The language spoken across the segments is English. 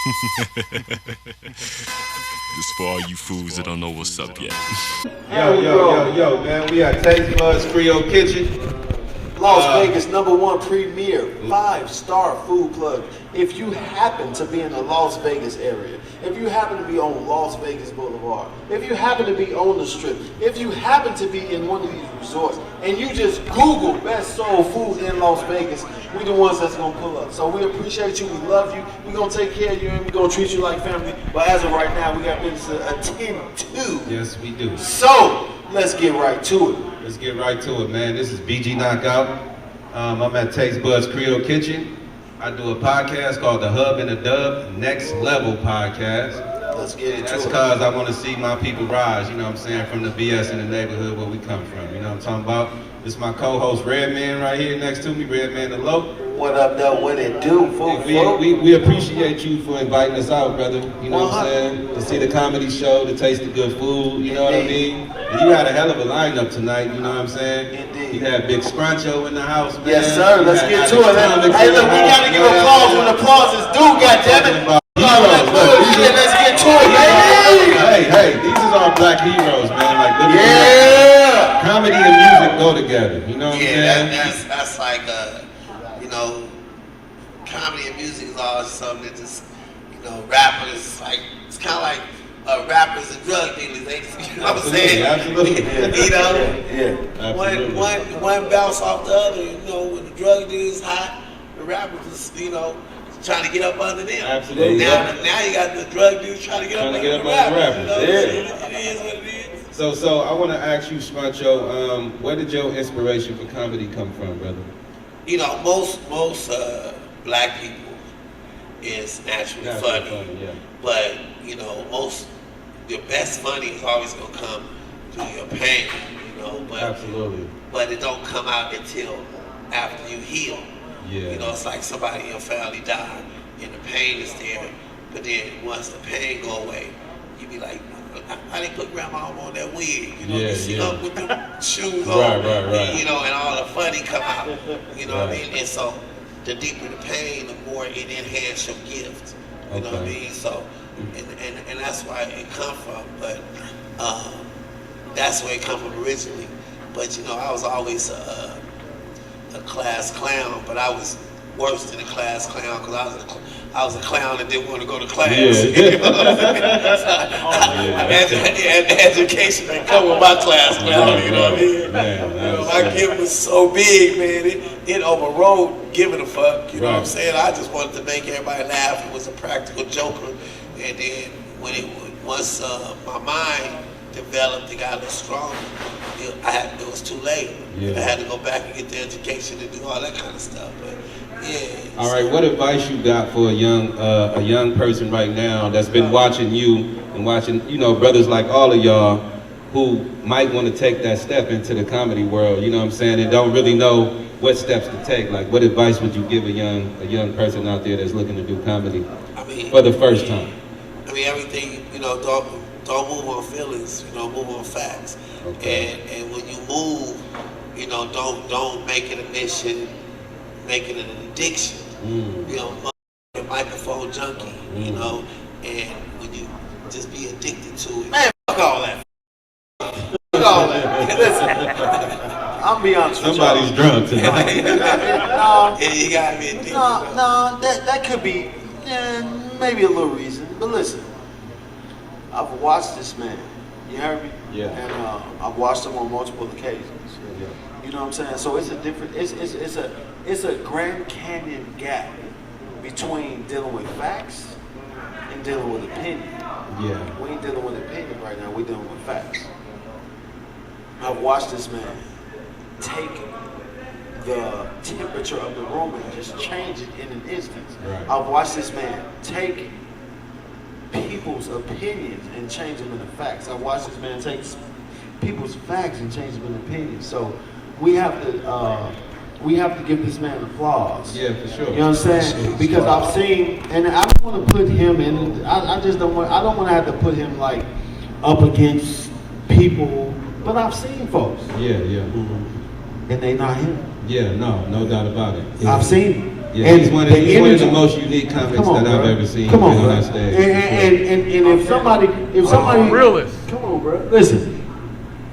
This for all you fools that don't know what's up yet. Yo, man. We at Taste Buds Creole Kitchen. Las Vegas #1 premier 5-star food plug. If you happen to be in the Las Vegas area, if you happen to be on Las Vegas Boulevard, if you happen to be on the Strip, if you happen to be in one of these resorts, and you just Google best soul food in Las Vegas, we the ones that's gonna pull up. So we appreciate you, we love you, we gonna take care of you, and we gonna treat you like family. But as of right now, we got business to attend to. Yes, we do. So let's get right to it. Let's get right to it, man. This is BG Knockout. I'm at Taste Buds Creole Kitchen. I do a podcast called The Hub and the Dub Next Level Podcast. Let's get into That's it. because I want to see my people rise, you know what I'm saying, from the BS in the neighborhood where we come from, you know what I'm talking about? This is my co-host Redman right here next to me, Redman the Low. What up, though? What it do, folks? We appreciate you for inviting us out, brother. You know what I'm saying? To see the comedy show, to taste the good food, you know what I mean? And you had a hell of a lineup tonight, you know what I'm saying? Indeed. You had Big Scruncho in the house, man. Yes, sir. Let's get to it. Hey, look, we gotta give applause when applause is due, goddammit. Let's get to it, baby. Hey, these is all black heroes, man. Like, literally, Yeah. comedy and music go together, you know what I'm saying? That's like, you know, comedy and music is always something that just, you know, rappers, like, it's kind of like rappers and drug dealers, they just, you know what I'm saying? Absolutely. You know? Yeah. Absolutely. One bounce off the other, you know, when the drug dealers hot, the rappers just, you know, trying to get up under them. Absolutely. Now you got the drug dealers trying to get up under the rappers. You know? Yeah. It is what it is. So I want to ask you, Scruncho, where did your inspiration for comedy come from, brother? You know, most black people is naturally funny, yeah. but you know, your best funny is always gonna come through your pain, you know. But Absolutely. but it don't come out until after you heal. Yeah. You know, it's like somebody in your family died, and the pain is there. But then once the pain go away, you be like, I didn't put grandma on that wig. You know, you see her with the shoes on, Right. you know, and all the funny come out. You know what I Right. mean? And so the deeper the pain, the more it enhances your gift. You know what I mean? So, and that's why it come from. But that's where it come from originally. But you know, I was always a class clown, but I was worse than a class clown because I was a clown that didn't want to go to class. You know what I'm saying? Education didn't come with my class clown. You know what I mean? My gift was so big, man. It overrode giving a fuck. You know what I'm saying? I just wanted to make everybody laugh. It was a practical joker. And then once my mind developed and got a little stronger, it was too late. I had to go back and get the education and do all that kind of stuff. But yeah. All right, what advice you got for a young person right now that's been watching you and watching, you know, brothers like all of y'all who might want to take that step into the comedy world, you know what I'm saying, and don't really know what steps to take? Like, what advice would you give a young person out there that's looking to do comedy for the first time? I mean, everything, you know, don't move on feelings, you know, move on facts. Okay. And when you move, you know, don't make it a mission, make it an addiction. You know, a microphone junkie, you know, and when you just be addicted to it. Man, fuck all that. Fuck all that. Listen, I'll be honest with you. Somebody's drunk tonight. No, Yeah, you gotta be addicted. no, that could be maybe a little reason. But listen, I've watched this man. You heard me? Yeah. And I've watched him on multiple occasions. Yeah. You know what I'm saying? So it's a different. It's a Grand Canyon gap between dealing with facts and dealing with opinion. Yeah. We ain't dealing with opinion right now. We're dealing with facts. I've watched this man take the temperature of the room and just change it in an instant. Right. I've watched this man take people's opinions and change them into facts. I've watched this man take people's facts and change them into opinions. So we have to give this man applause. Yeah, for sure. You know what I'm saying? Because I've seen, and I don't want to put him in. I don't want to have to put him like up against people. But I've seen folks. Yeah. And they not him. Yeah, no doubt about it. I've seen him. Yeah, he's one of the most unique comics that I've ever seen. Come on, bro. On stage. And if somebody, realist. Come on, bro. Listen.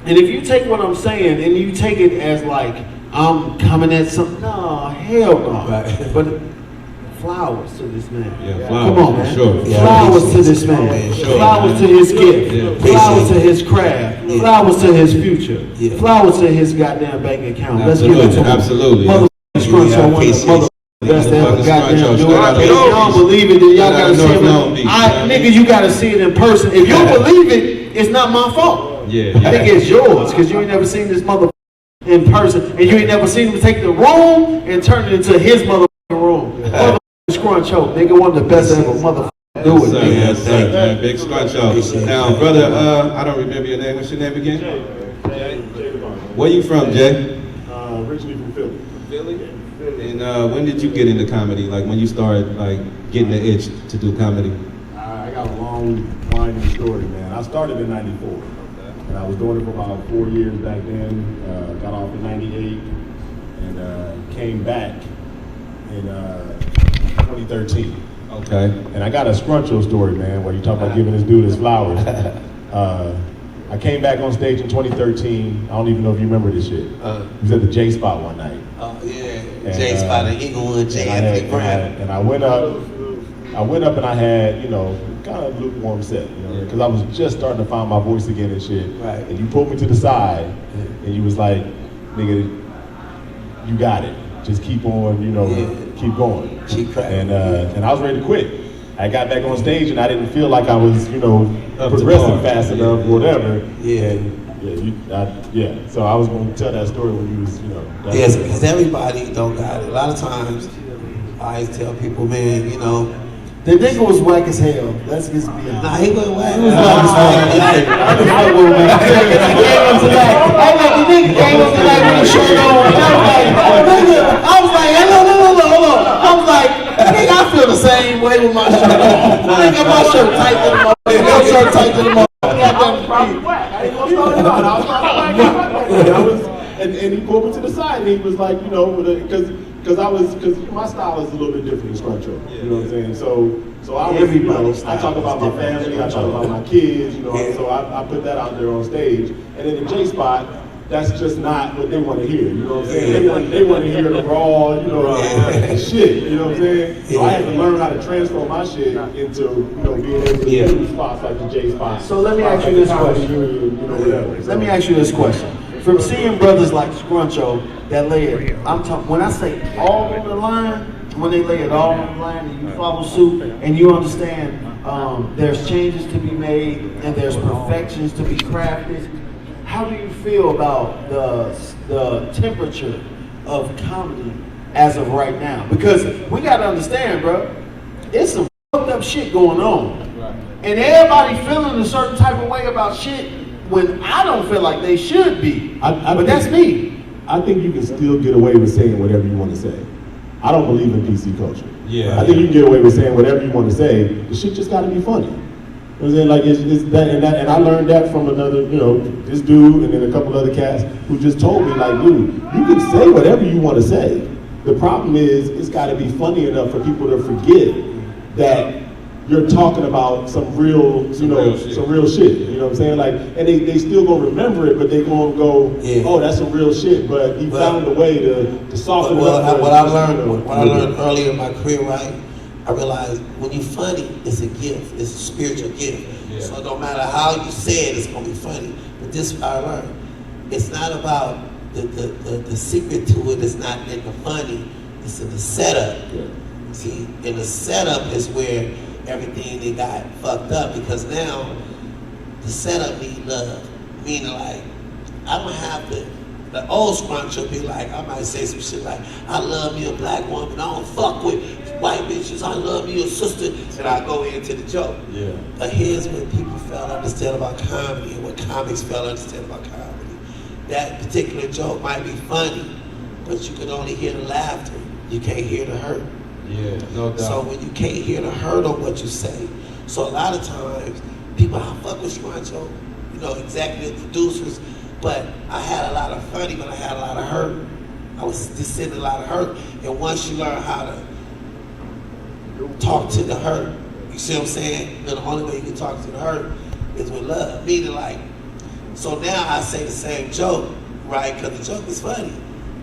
And if you take what I'm saying and you take it as like I'm coming at something, no, hell no. Right. But flowers to this man. Yeah, flowers. Come on, man. Sure. Flowers to this man. Sure, flowers man. to his gift. Yeah. Flowers to his craft. Yeah. Flowers to his future. Yeah. Flowers to his goddamn bank account. Absolutely. Let's give it to him. Absolutely. Motherfucking Scruncho, one of the mother best to ever goddamn do it. If you don't believe it, then y'all gotta see it. Nigga, you gotta see it in person. If you don't believe it, it's not my fault. Yeah. I think it's yours, because you ain't never seen this motherfucker in person, and you ain't never seen him take the room and turn it into his motherfucking room. Motherfucking Scruncho, nigga, one of the best ever motherfucker do it, nigga. Yes, sir, man. Big Scruncho. Now, brother, I don't remember your name. What's your name again? Jay. Where you from, Jay? Originally from Philly. Philly? And when did you get into comedy? Like when you started like getting the itch to do comedy? I got a long, winding story, man. I started in '94. And I was doing it for about 4 years back then, got off in '98, and came back in 2013. Okay. And I got a Scruncho story, man, where you talk about giving this dude his flowers. I came back on stage in 2013. I don't even know if you remember this shit. It was at the J Spot one night. Oh yeah, And, J Spot in Inglewood, J Anthony Brown. And I went up and I had, kind of lukewarm set, because I was just starting to find my voice again and shit. Right. And you pulled me to the side, and you was like, "Nigga, you got it. Just keep on, keep going." Keep cracking. And I was ready to quit. I got back on stage, and I didn't feel like I was, progressing fast enough, or whatever. Yeah. And So I was going to tell that story when you was, Yes, because everybody don't got it. A lot of times, I always tell people, man, The nigga was whack as hell. Let's just be honest. nah, he wasn't whack. He was whack as hell. He came up tonight. The nigga came up tonight with his shirt on. I was like, hey, hold on. I was like, nigga, I feel the same way with my shirt on. I ain't got my shirt tight to the motherfucker. My shirt tight to the motherfucker. And he pulled me to the side, and he was like, because my style is a little bit different than Scruncho. You know what I'm saying? So I talk about my family, I talk about my kids, so I put that out there on stage. And in the J Spot, that's just not what they want to hear. You know what I'm saying? They want to hear the raw, shit. You know what I'm saying? So I had to learn how to transform my shit into, being able to do spots like the J Spot. So let me ask you this question. Let me ask you this question. From seeing brothers like Scruncho that lay it, when I say all on the line, when they lay it all on the line and you follow suit and you understand there's changes to be made and there's perfections to be crafted, how do you feel about the temperature of comedy as of right now? Because we gotta understand, bro, it's some fucked up shit going on. And everybody feeling a certain type of way about shit when I don't feel like they should be. But that's me. I think you can still get away with saying whatever you want to say. I don't believe in PC culture. Yeah. I think you can get away with saying whatever you want to say. The shit just got to be funny. You know what I'm saying? Like it's that, and I learned that from another, this dude and then a couple other cats who just told me, like, dude, you can say whatever you want to say. The problem is it's got to be funny enough for people to forget that you're talking about some real shit. You know what I'm saying? Like, and they still gonna remember it, but they gonna go, oh, that's some real shit. But he found a way to soften it up. What I learned early in my career, right? I realized when you're funny, it's a gift. It's a spiritual gift. Yeah. So no matter how you say it, it's gonna be funny. But this is what I learned. It's not about the secret to it. It's not in the funny. It's in the setup. Yeah. See, in the setup is where everything they got fucked up, because now the setup need love. Meaning, like, I don't have to. The old Scruncho be like, I might say some shit like, I love me a black woman, I don't fuck with white bitches, I love me a sister, and I go into the joke. Yeah. But here's what people fail to understand about comedy and what comics fail to understand about comedy. That particular joke might be funny, but you can only hear the laughter. You can't hear the hurt. Yeah, no doubt. So when you can't hear the hurt of what you say, so a lot of times, people, I fuck with Scruncho, executive producers, but I had a lot of funny, but I had a lot of hurt. I was just sending a lot of hurt. And once you learn how to talk to the hurt. You see what I'm saying? And the only way you can talk to the hurt is with love. Meaning like, so now I say the same joke, right? Because the joke is funny.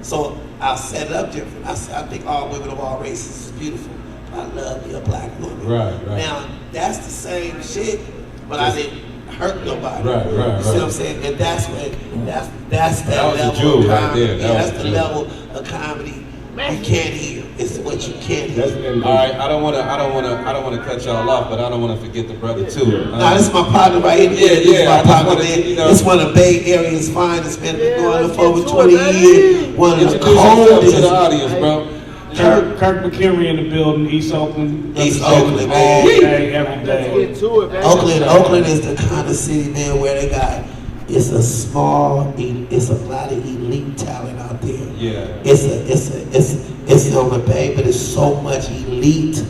So I'll set it up different. I think all women of all races is beautiful. I love me a black woman. Right. Now, that's the same shit, but I didn't hurt nobody. Right. You see what I'm saying? And that's when, that's that was level the jewel of right comedy. there. Yeah, That that's was the the jewel. level of comedy you can't hear. It's what you can't hear. All right, I don't wanna cut y'all off, but I don't wanna forget the brother too. Nah, this is my partner right here. Yeah, This is my I just partner, wanna, man. you know, It's one of the Bay Area's finest, man. Been going for over 20 years. One of the introduce yourself to coldest. the audience, bro. Kirk McHenry in the building, East Oakland. East Oakland, man. All day, every day. Oakland is the kind of city, man, where they got, it's a lot of elite talent out there. Yeah. It's on the Bay, but it's so much elite,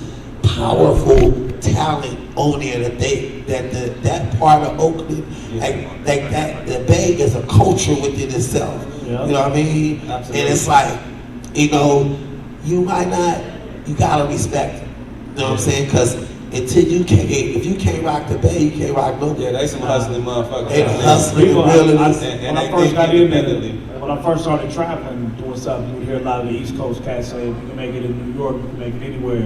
powerful talent on there that part of Oakland, like that, the Bay is a culture within itself. Yeah. You know what I mean? Absolutely. And it's like, you know, you gotta respect it. You know what I'm saying? Because if you can't rock the Bay, you can't rock nobody. Yeah, they some hustling motherfuckers. They out there. hustling, People, really. when I they first got in there, independently. when I first started traveling, doing stuff, you would hear a lot of the East Coast cats say, if you can make it in New York, you can make it anywhere.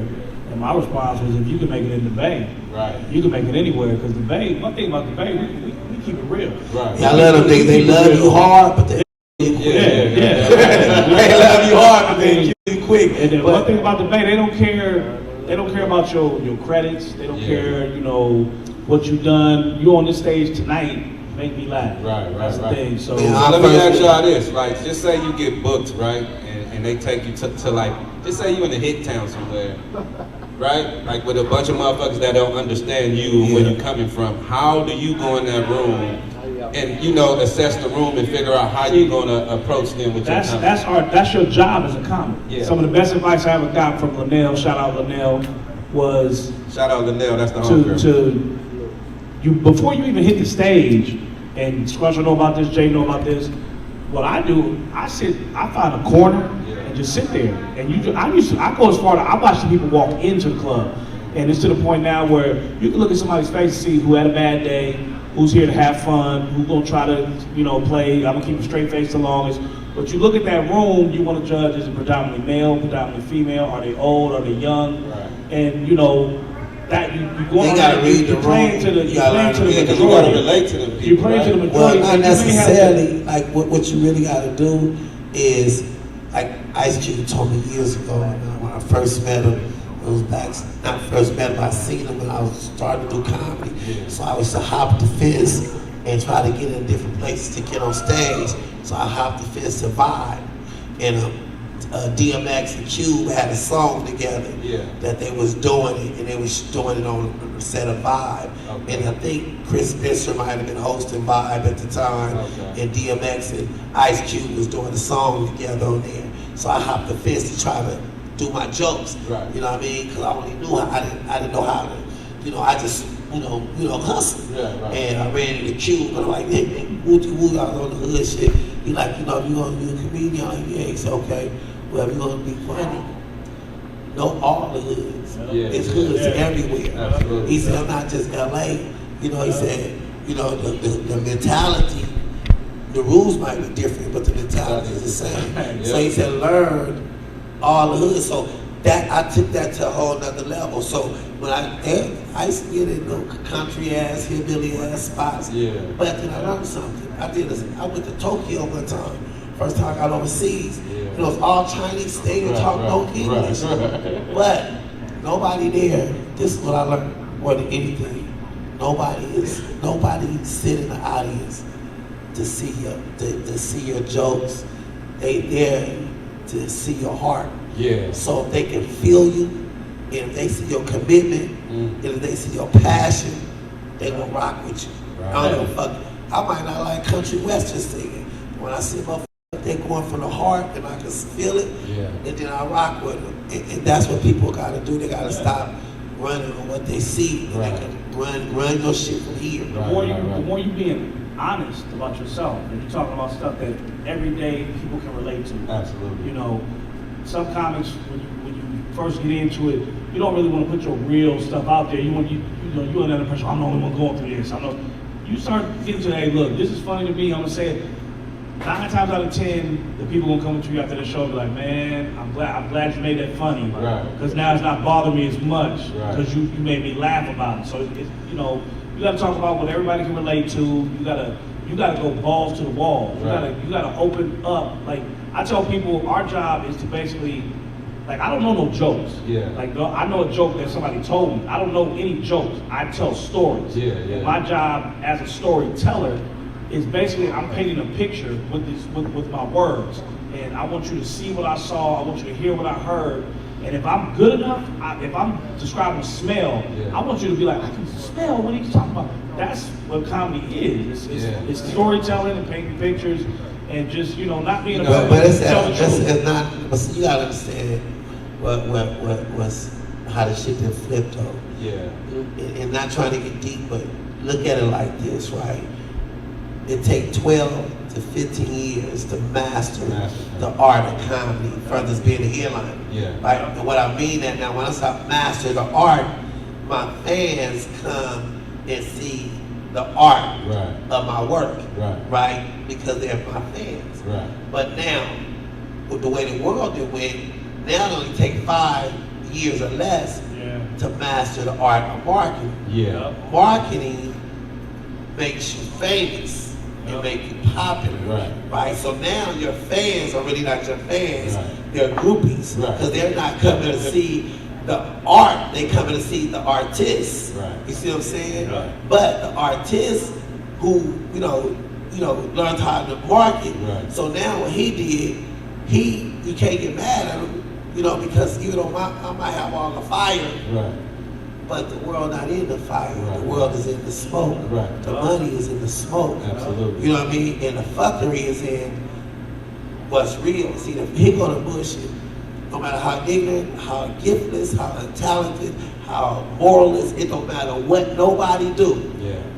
And my response was, if you can make it in the Bay, Right. you can make it anywhere. Because the Bay, one thing about the Bay, we keep it real. Right. I love them niggas. They love you hard, but they you quick. Yeah. They love you hard, but they kill you quick. And then one thing about the Bay, they don't care. They don't care about your credits. They don't care, you know, what you've done. You on this stage tonight, make me laugh. Right. That's the thing. So Yeah, So let me ask y'all this, like, just say you get booked, right, and they take you to like, just say you in a hit town somewhere, right, like with a bunch of motherfuckers that don't understand you and where you coming from. How do you go in that room and, you know, assess the room and figure out how you're gonna approach them with your comedy? that's your job as a comic. Yeah. Some of the best advice I ever got from Linnell, shout out Linnell, was Shout out Linnell, that's the homegirl. to you before you even hit the stage, and Scruncho know about this, Jay know about this. What I do, I find a corner and just sit there. And I go as far as I watch the people walk into the club, and it's to the point now where you can look at somebody's face and see who had a bad day, who's here to have fun, who's gonna try to, you know, play. I'm gonna keep a straight face the longest. But you look at that room, you want to judge: is it predominantly male, predominantly female? Are they old? Are they young? Right. And you know that you go. You gotta read the room. Because you gotta relate to them people, You play to the right? majority. Well, not and you may have to- necessarily. Like what you really got to do is, like Ice Cube told me years ago when I first met him. It was back, not first met him, I seen him when I was starting to do comedy. So I used to hop the fence and try to get in different places to get on stage. So I hopped the fence to vibe. And DMX and Cube had a song together that they was doing it, and they was doing it on a set of Vibe. Okay. And I think Chris Spencer might have been hosting Vibe at the time, and DMX and Ice Cube was doing a song together on there. So I hopped the fence to try to do my jokes. Right. You know what I mean? Because I only knew I didn't know how to. You know, I just hustle. Yeah, right. And I ran into Cube, and I'm like, hey, woo, I was on the hood shit. He like, you know, you gonna be a comedian? I'm like, yeah. He said, okay. Well, if you're gonna be funny, know all the hoods. Yeah, It's hoods everywhere. Absolutely. He said, I'm not just LA. You know, he said, you know, the mentality, the rules might be different, but the mentality is the same. So he said, learn all the hoods. So that I took that to a whole nother level. So when I used to get in country ass, hillbilly ass spots. Yeah. But then I learned something. I went to Tokyo one time. First time I got overseas. It was all Chinese. They didn't talk no English. But nobody there. This is what I learned more than anything. Nobody sit in the audience to see your jokes. They there to see your heart. Yeah. So if they can feel you, and if they see your commitment, and if they see your passion, they gonna rock with you. Right. I don't give a fuck. I might not like country western singing. When I see motherfuckers, they going from the heart, and I can feel it, and then I rock with them. And that's what people gotta do. They gotta stop running on what they see, and they can run your shit from here. The more you being honest about yourself, and you're talking about stuff that every day people can relate to. Absolutely. You know, some comics, when you first get into it, you don't really want to put your real stuff out there. You know, you're under the pressure. I'm the only one going through this. You start getting to, hey, look, this is funny to me. I'm gonna say it. 9 times out of 10, the people gonna come to you after the show and be like, man, I'm glad you made that funny. Because now it's not bothering me as much because you made me laugh about it. So it's, you know, you gotta talk about what everybody can relate to. You gotta go balls to the wall. You gotta open up. Like I tell people, our job is to basically, like, I don't know no jokes. Like I know a joke that somebody told me. I don't know any jokes. I tell stories. My job as a storyteller is basically I'm painting a picture with my words, and I want you to see what I saw. I want you to hear what I heard. And if I'm good enough, if I'm describing smell, I want you to be like, I can smell what he's talking about. That's what comedy is. It's storytelling and painting pictures, and just, you know, not being afraid to tell the truth. It's not. But you gotta understand what's how the shit that flipped though. And not trying to get deep, but look at it like this, right? It takes 12 to 15 years to master the art of comedy, further being a headliner. Right? And what I mean that now, when I say master the art, my fans come and see the art of my work, right? Because they're my fans. But now, with the way the world it went, now it only takes 5 years or less to master the art of marketing. Marketing makes you famous. And make you popular, right? So now your fans are really not your fans; they're groupies because they're not coming to see the art; they coming to see the artists. You see what I'm saying? But the artists who you know learned how to market. So now what he did, you can't get mad at him, you know, because even though I might have all the fire. But the world not in the fire. The world is in the smoke. The money is in the smoke. Absolutely. You know what I mean? And the fuckery is in what's real. See, here go the bullshit. No matter how ignorant, how giftless, how untalented, how moralist, it don't matter what nobody do.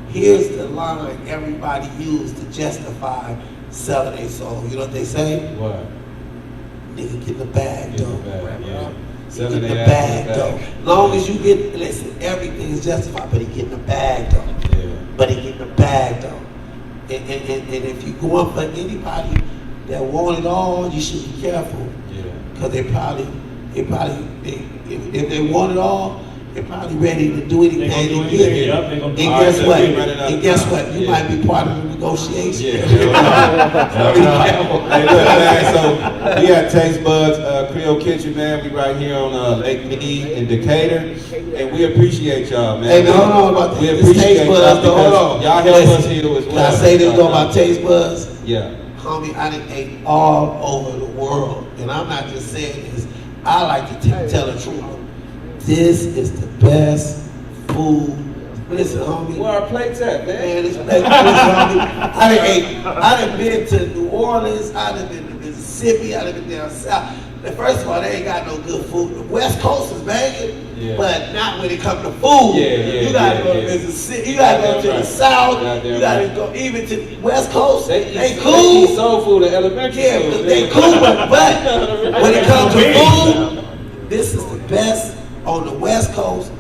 Here's the line everybody used to justify selling their soul. You know what they say? What? Nigga, get the bag, though. Selling the bag though. Long as you get, listen, everything's justified, but he getting the bag though. But he getting the bag though. And if you go up for anybody that want it all, you should be careful. Because if they want it all, they're probably ready to do anything to get it. And guess what? And guess what? You might be part of the negotiation. Hey, look, man, so we at Taste Buds Creole Kitchen, man. We right here on Lake Mead in Decatur, and we appreciate y'all, man. Hey, hold on about we appreciate y'all because hold on. Y'all help us here as well. Can I say this though about Taste Buds? Homie, I done ate all over the world, and I'm not just saying this. I like to tell the truth. This is the best food. Listen, homie. Where our plates at, man? Listen, homie. I done been to New Orleans. I done been to Mississippi. I done been down south. First of all, they ain't got no good food. The West Coast is banging, but not when it comes to food. You gotta go to Mississippi. You gotta go to the South. You gotta go even to the West Coast. They cool. They eat soul food at elementary school. They cool, but when it comes to food, this is the best. On the West Coast,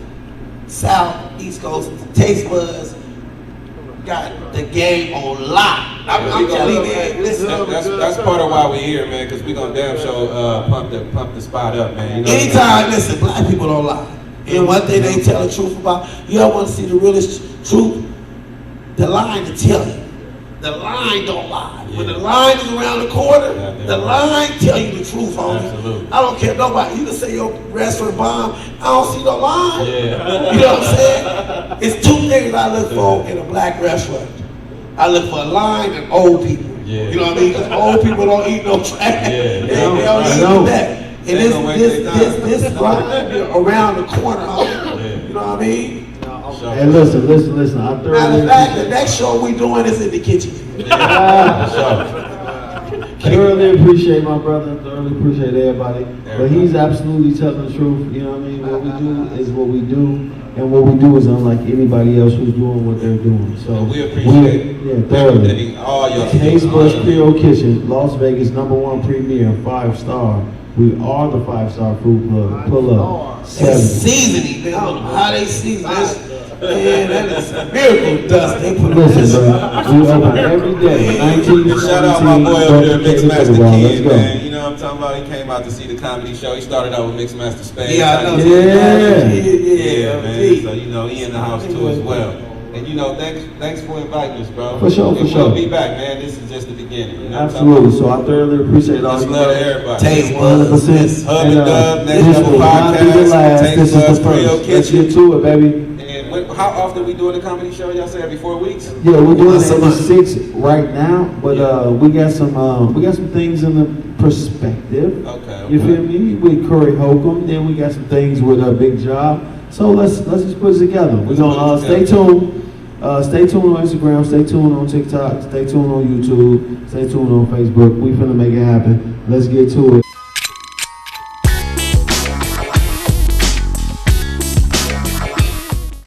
South, East Coast, Taste Buds got the game on lock. I'm telling you, man. Listen, that's part of why we're here, man. Because we gonna damn sure pump the spot up, man. You know anytime, listen, black people don't lie. And one thing they tell the truth about, you don't want to see the realest truth. The line to tell you. The line don't lie. When the line is around the corner, the line tell you the truth, homie. Absolutely. I don't care nobody. You can say your restaurant bomb. I don't see no line. You know what I'm saying? It's two things I look for in a black restaurant. I look for a line and old people. You know what I mean? Because old people don't eat no trash. They don't eat that. And this line around the corner, homie. You know what I mean? Hey, listen. I the next show we doing is in the kitchen. Thoroughly appreciate my brother. Thoroughly appreciate everybody. But he's absolutely telling the truth. You know what I mean? What we do is what we do, and what we do is unlike anybody else who's doing what they're doing. So we appreciate thoroughly. all your Taste Buds Creole Kitchen, Las Vegas #1 premier, 5-star. We are the 5-star food club. Pull up. They seasoning, man. I don't know how they season this. Man, that is miracle dust. They put Listen, bro, we open every day. 19, Shout out my boy over there, Mixmaster Kid, Let's man. You know what I'm talking about? He came out to see the comedy show. He started out with Mixmaster Spade. Yeah, I know. Yeah, man. So, you know, he in the house too as well. And, you know, thanks for inviting us, bro. For sure, for sure. We'll be back, man. This is just the beginning. You know Absolutely. So I thoroughly appreciate all Let's you love guys. everybody. Taste 100%. Hub and Dub, Next this Level will not be the Podcast, last. Taste This is Buds, the Creole first. Let's Kitchen. get to it, baby. And how often we doing the comedy show? Y'all say every 4 weeks? Yeah, we're doing Once a it month. 6 right now, but we got some things in the perspective. Okay. You feel me? With Curry Holcomb, then we got some things with Big Job. So let's just put it together. We're gonna stay tuned. Stay tuned on Instagram. Stay tuned on TikTok. Stay tuned on YouTube. Stay tuned on Facebook. We finna make it happen. Let's get to it.